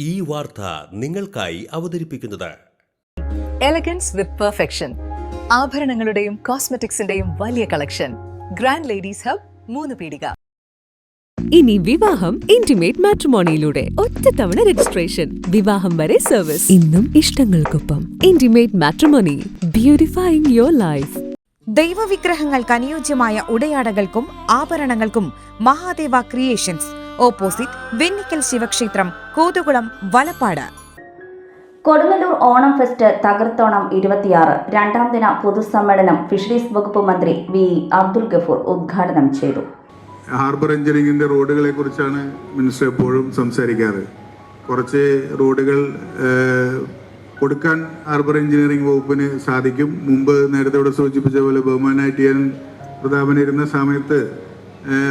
ഈ വാർത്ത നിങ്ങൾക്കായി അവതരിപ്പിക്കുന്നത് എലഗൻസ് വിത്ത് പെർഫെക്ഷൻ. ആഭരണങ്ങളുടെയും കോസ്മെറ്റിക്സിന്റെയും വലിയ കളക്ഷൻ. ഗ്രാൻഡ് ലേഡീസ് ഹബ്, 3 പീടിക. ഇനി വിവാഹം ഇന്റിമേറ്റ് മാട്രിമോണിയിലൂടെ ഒറ്റത്തവണ രജിസ്ട്രേഷൻ, വിവാഹം വരെ സർവീസ്. ഇന്നും ഇഷ്ടങ്ങൾക്കൊപ്പം ഇന്റിമേറ്റ് മാട്രിമോണി, ബ്യൂട്ടിഫൈയിങ് യുവർ ലൈഫ്. ദൈവവിഗ്രഹങ്ങൾക്ക് അനുയോജ്യമായ ഉടയാടകൾക്കും ആഭരണങ്ങൾക്കും മഹാദേവ ക്രിയേഷൻസ്, ഓപ്പോസിറ്റ് വെണ്ണിക്കൽ ശിവക്ഷേത്രം, കോതുകുളം, വലപ്പാട്. കൊടുങ്ങല്ലൂർ ഓണം ഫെസ്റ്റ് തകർത്തോണം 26 രണ്ടാം ദിന പൊതുസമ്മേളനം ഫിഷറീസ് വകുപ്പ് മന്ത്രി വി അബ്ദുൽ ഗഫൂർ ഉദ്ഘാടനം ചെയ്തു. ഹാർബർ എഞ്ചിനീയറിംഗിൻ്റെ റോഡുകളെ കുറിച്ചാണ് മിനിസ്റ്റർ എപ്പോഴും സംസാരിക്കാറ്. കുറച്ച് റോഡുകൾ കൊടുക്കാൻ ഹാർബർ എഞ്ചിനീയറിംഗ് വകുപ്പിന് സാധിക്കും. മുമ്പ് നേരത്തെ ഇവിടെ സൂചിപ്പിച്ച പോലെ ബഹുമാനായിട്ട് ഞാൻ പ്രതാപനിരുന്ന സമയത്ത്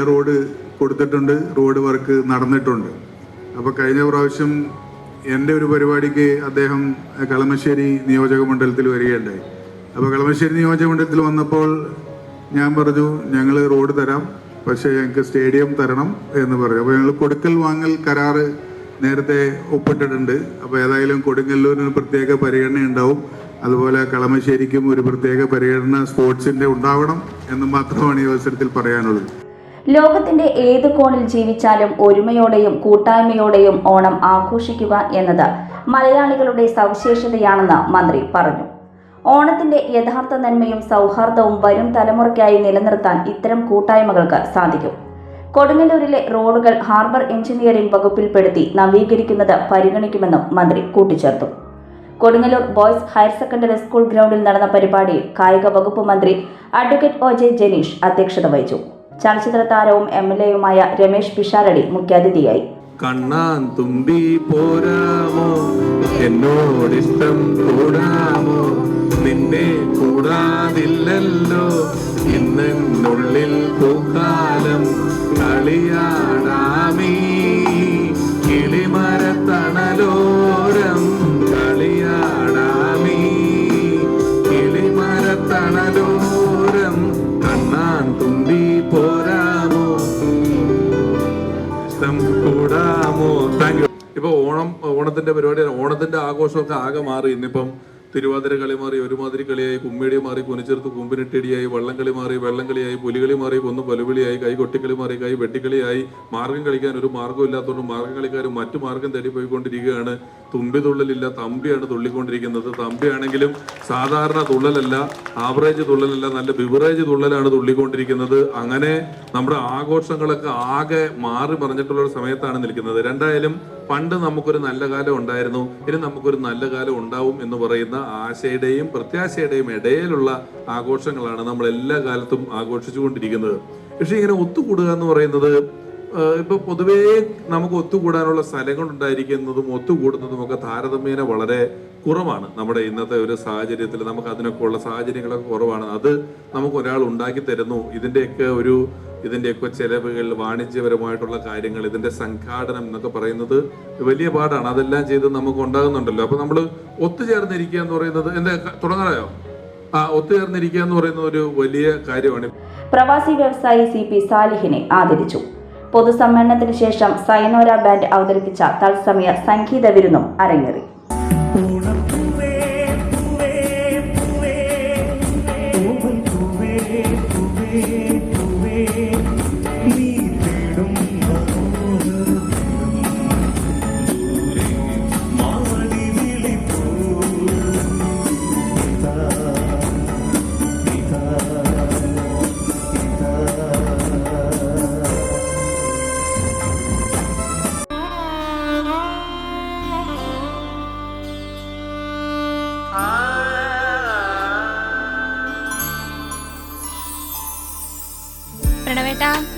റോഡ് കൊടുത്തിട്ടുണ്ട്, റോഡ് വർക്ക് നടന്നിട്ടുണ്ട്. അപ്പോൾ കഴിഞ്ഞ പ്രാവശ്യം എൻ്റെ ഒരു പരിപാടിക്ക് അദ്ദേഹം കളമശ്ശേരി നിയോജക മണ്ഡലത്തിൽ വരികയുണ്ടായി. അപ്പോൾ കളമശ്ശേരി നിയോജക മണ്ഡലത്തിൽ വന്നപ്പോൾ ഞാൻ പറഞ്ഞു, ഞങ്ങൾ റോഡ് തരാം, പക്ഷേ ഞങ്ങൾക്ക് സ്റ്റേഡിയം തരണം എന്ന് പറഞ്ഞു. അപ്പോൾ ഞങ്ങൾ കൊടുക്കൽ വാങ്ങൽ കരാറ് നേരത്തെ ഒപ്പിട്ടിട്ടുണ്ട്. അപ്പോൾ ഏതായാലും കൊടുങ്ങല്ലൂരിന് പ്രത്യേക പരിഗണന ഉണ്ടാവും, അതുപോലെ കളമശ്ശേരിക്കും ഒരു പ്രത്യേക പരിഗണന സ്പോർട്സിൻ്റെ ഉണ്ടാവണം എന്ന് മാത്രമാണ് ഈ അവസരത്തിൽ പറയാനുള്ളത്. ലോകത്തിന്റെ ഏത് കോണിൽ ജീവിച്ചാലും ഒരുമയോടെയും കൂട്ടായ്മയോടെയും ഓണം ആഘോഷിക്കുക എന്നത് മലയാളികളുടെ സവിശേഷതയാണെന്ന് മന്ത്രി പറഞ്ഞു. ഓണത്തിന്റെ യഥാർത്ഥ നന്മയും സൗഹാർദ്ദവും വരും തലമുറയ്ക്കായി നിലനിർത്താൻ ഇത്തരം കൂട്ടായ്മകൾക്ക് സാധിക്കും. കൊടുങ്ങല്ലൂരിലെ റോഡുകൾ ഹാർബർ എഞ്ചിനീയറിംഗ് വകുപ്പിൽപ്പെടുത്തി നവീകരിക്കുന്നത് പരിഗണിക്കുമെന്നും മന്ത്രി കൂട്ടിച്ചേർത്തു. Kodungallur boys higher secondary school ഗ്രൗണ്ടിൽ നടന്ന പരിപാടിയിൽ കായിക വകുപ്പ് മന്ത്രി അഡ്വക്കേറ്റ് ഒ.ജെ. ജനീഷ് അധ്യക്ഷത വഹിച്ചു. ചലച്ചിത്ര താരവും MLA-യുമായ രമേശ് പിഷാരടി മുഖ്യാതിഥിയായി. കണ്ണാൻ തുമ്പി പോരാമോ, എന്നോടിഷ്ടം കൂടാമോ, നിന്നെ കൂടാതില്ലല്ലോ, ഇന്നുള്ളിൽ പൂക്കാലം കളിയാടാമീ കിളിമരത്തണലോരം, കളിയാടാമീ കിളിമരത്തണലോരം, കണ്ണാൻ തുമ്പി പോരാമോ, ഇഷ്ടം കൂടാമോ. Thank you. ഇപ്പൊ ഓണത്തിന്റെ പരിപാടി, ഓണത്തിന്റെ ആഘോഷമൊക്കെ ആകെ മാറി. ഇന്നിപ്പം തിരുവാതിര കളി മാറി ഒരുമാതിരി കളിയായി, കുമ്മിടി മാറി കുനിച്ചെടുത്ത് കുമ്പിനിട്ടടിയായി, വള്ളംകളി മാറി വെള്ളംകളിയായി, പുലികളി മാറി കൊന്നു പലുവിളിയായി, കൈ കൊട്ടിക്കളി മാറി കൈ വെട്ടിക്കളിയായി. മാർഗം കളിക്കാൻ ഒരു മാർഗം ഇല്ലാത്തതുകൊണ്ട് മാർഗം കളിക്കാർ മറ്റു മാർഗം തേടി പോയിക്കൊണ്ടിരിക്കുകയാണ്. തുമ്പി തുള്ളലില്ല, തമ്പിയാണ് തുള്ളിക്കൊണ്ടിരിക്കുന്നത്. തമ്പിയാണെങ്കിലും സാധാരണ തുള്ളലല്ല, ആവറേജ് തുള്ളലല്ല, നല്ല ബിവറേജ് തുള്ളലാണ് തുള്ളിക്കൊണ്ടിരിക്കുന്നത്. അങ്ങനെ നമ്മുടെ ആഘോഷങ്ങളൊക്കെ ആകെ മാറി മറിഞ്ഞിട്ടുള്ള സമയത്താണ് നിൽക്കുന്നത്. രണ്ടായാലും പണ്ട് നമുക്കൊരു നല്ല കാലം ഉണ്ടായിരുന്നു, ഇനി നമുക്കൊരു നല്ല കാലം ഉണ്ടാവും എന്ന് പറയുന്ന ആശയുടെയും പ്രത്യാശയുടെയും ഇടയിലുള്ള ആഘോഷങ്ങളാണ് നമ്മൾ എല്ലാ കാലത്തും ആഘോഷിച്ചുകൊണ്ടിരിക്കുന്നത്. പക്ഷെ ഇങ്ങനെ ഒത്തുകൂടുക എന്ന് പറയുന്നത്, ഇപ്പൊ പൊതുവേ നമുക്ക് ഒത്തുകൂടാനുള്ള സ്ഥലങ്ങൾ ഉണ്ടായിരിക്കുന്നതും ഒത്തുകൂടുന്നതും ഒക്കെ താരതമ്യേന വളരെ കുറവാണ്. നമ്മുടെ ഇന്നത്തെ ഒരു സാഹചര്യത്തിൽ നമുക്ക് അതിനൊക്കെ ഉള്ള സാഹചര്യങ്ങളൊക്കെ കുറവാണ്. അത് നമുക്ക് ഒരാൾ ഉണ്ടാക്കി തരുന്നു. ഇതിന്റെയൊക്കെ ചെലവുകൾ, വാണിജ്യപരമായിട്ടുള്ള കാര്യങ്ങൾ, ഇതിന്റെ സംഘാടനം എന്നൊക്കെ പറയുന്നത് വലിയ പാടാണ്. അതെല്ലാം ചെയ്ത് നമുക്ക് ഉണ്ടാകുന്നുണ്ടല്ലോ. അപ്പൊ നമ്മൾ ഒത്തുചേർന്നിരിക്കുക എന്ന് പറയുന്നത്, എന്താ തുടങ്ങാറായോ? ഒത്തുചേർന്നിരിക്കുക എന്ന് പറയുന്നത് ഒരു വലിയ കാര്യമാണ്. പ്രവാസി വ്യവസായി CP സാലിഹിനെ ആദരിച്ചു. പൊതുസമ്മേളനത്തിന് ശേഷം സൈനോര ബാൻഡ് അവതരിപ്പിച്ച തത്സമയ സംഗീത വിരുന്നും അരങ്ങേറി.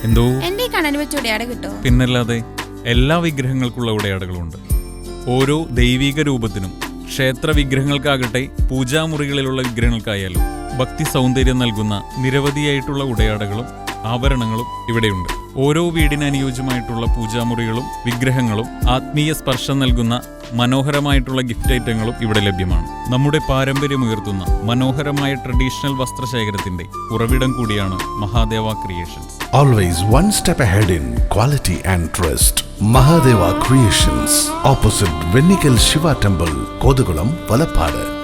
എന്തോ എന്റെ കണ്ണന് വെച്ച ഉടയാട കിട്ടോ? പിന്നല്ലാതെ എല്ലാ വിഗ്രഹങ്ങൾക്കുള്ള ഉടയാടകളുണ്ട്. ഓരോ ദൈവിക രൂപത്തിനും, ക്ഷേത്ര വിഗ്രഹങ്ങൾക്കാകട്ടെ പൂജാമുറികളിലുള്ള വിഗ്രഹങ്ങൾക്കായാലും ഭക്തി സൗന്ദര്യം നൽകുന്ന നിരവധിയായിട്ടുള്ള ഉടയാടകളും ആഭരണങ്ങളും ഇവിടെയുണ്ട്. ഓരോ വീടിന് അനുയോജ്യമായിട്ടുള്ള പൂജാമുറികളും വിഗ്രഹങ്ങളും ആത്മീയ സ്പർശം നൽകുന്ന മനോഹരമായിട്ടുള്ള ഗിഫ്റ്റ് ഐറ്റങ്ങളും ഇവിടെ ലഭ്യമാണ്. നമ്മുടെ പാരമ്പര്യമുയർത്തുന്ന മനോഹരമായ ട്രഡീഷണൽ വസ്ത്രശേഖരത്തിന്റെ ഉറവിടം കൂടിയാണ് Mahadeva creations. Always one step ahead in quality and trust. Mahadeva Creations, opposite Vennikal Shiva Temple, Kodugulam, Valappada.